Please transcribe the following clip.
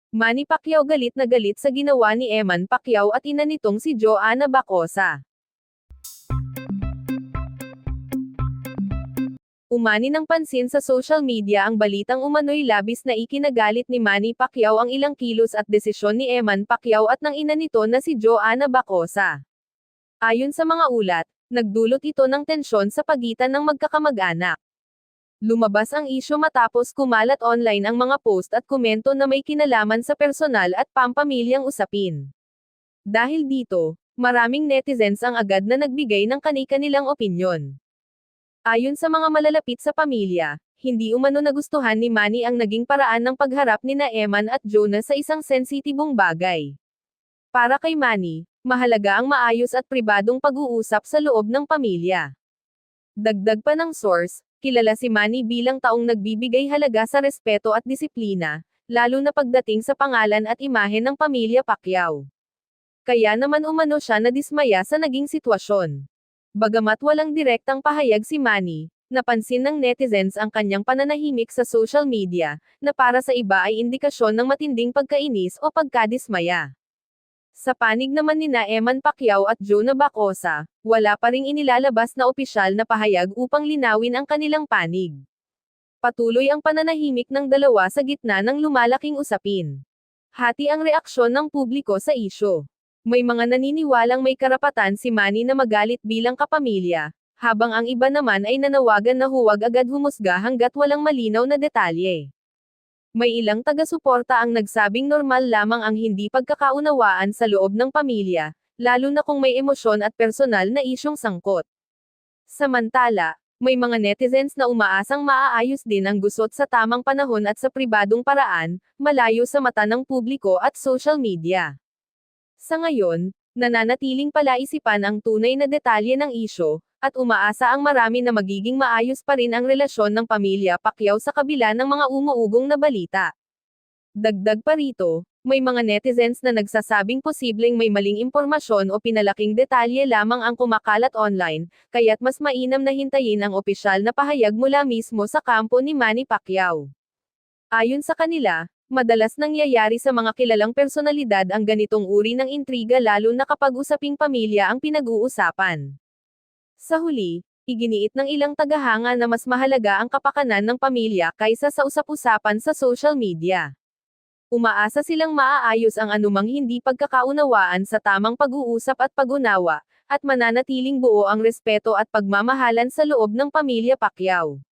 Manny Pacquiao galit na galit sa ginawa ni Eman Pacquiao at ina nitong si Joanna Bacosa. Umani ng pansin sa social media ang balitang umano'y labis na ikinagalit ni Manny Pacquiao ang ilang kilos at desisyon ni Eman Pacquiao at ng ina nito na si Joanna Bacosa. Ayon sa mga ulat, nagdulot ito ng tensyon sa pagitan ng magkakamag-anak. Lumabas ang isyu matapos kumalat online ang mga post at komento na may kinalaman sa personal at pampamilyang usapin. Dahil dito, maraming netizens ang agad na nagbigay ng kani-kanilang opinyon. Ayon sa mga malalapit sa pamilya, hindi umano nagustuhan ni Manny ang naging paraan ng pagharap nina Eman at Jonah sa isang sensitibong bagay. Para kay Manny, mahalaga ang maayos at pribadong pag-uusap sa loob ng pamilya. Dagdag pa ng source, kilala si Manny bilang taong nagbibigay halaga sa respeto at disiplina, lalo na pagdating sa pangalan at imahe ng pamilya Pacquiao. Kaya naman umano siya nadismaya sa naging sitwasyon. Bagamat walang direktang pahayag si Manny, napansin ng netizens ang kanyang pananahimik sa social media, na para sa iba ay indikasyon ng matinding pagkainis o pagkadismaya. Sa panig naman nina Eman Pacquiao at Jonah Bacosa, wala pa ring inilalabas na opisyal na pahayag upang linawin ang kanilang panig. Patuloy ang pananahimik ng dalawa sa gitna ng lumalaking usapin. Hati ang reaksyon ng publiko sa isyu. May mga naniniwalang may karapatan si Manny na magalit bilang kapamilya, habang ang iba naman ay nanawagan na huwag agad humusga hanggat walang malinaw na detalye. May ilang taga-suporta ang nagsabing normal lamang ang hindi pagkakaunawaan sa loob ng pamilya, lalo na kung may emosyon at personal na isyong sangkot. Samantala, may mga netizens na umaasang maaayos din ang gusot sa tamang panahon at sa pribadong paraan, malayo sa mata ng publiko at social media. Sa ngayon, nananatiling palaisipan ang tunay na detalye ng isyu, at umaasa ang marami na magiging maayos pa rin ang relasyon ng pamilya Pacquiao sa kabila ng mga umuugong na balita. Dagdag pa rito, may mga netizens na nagsasabing posibleng may maling impormasyon o pinalaking detalye lamang ang kumakalat online, kaya't mas mainam na hintayin ang opisyal na pahayag mula mismo sa kampo ni Manny Pacquiao. Ayon sa kanila, madalas nangyayari sa mga kilalang personalidad ang ganitong uri ng intriga lalo na kapag usaping pamilya ang pinag-uusapan. Sa huli, iginiit ng ilang tagahanga na mas mahalaga ang kapakanan ng pamilya kaysa sa usap-usapan sa social media. Umaasa silang maaayos ang anumang hindi pagkakaunawaan sa tamang pag-uusap at pag-unawa, at mananatiling buo ang respeto at pagmamahalan sa loob ng pamilya Pacquiao.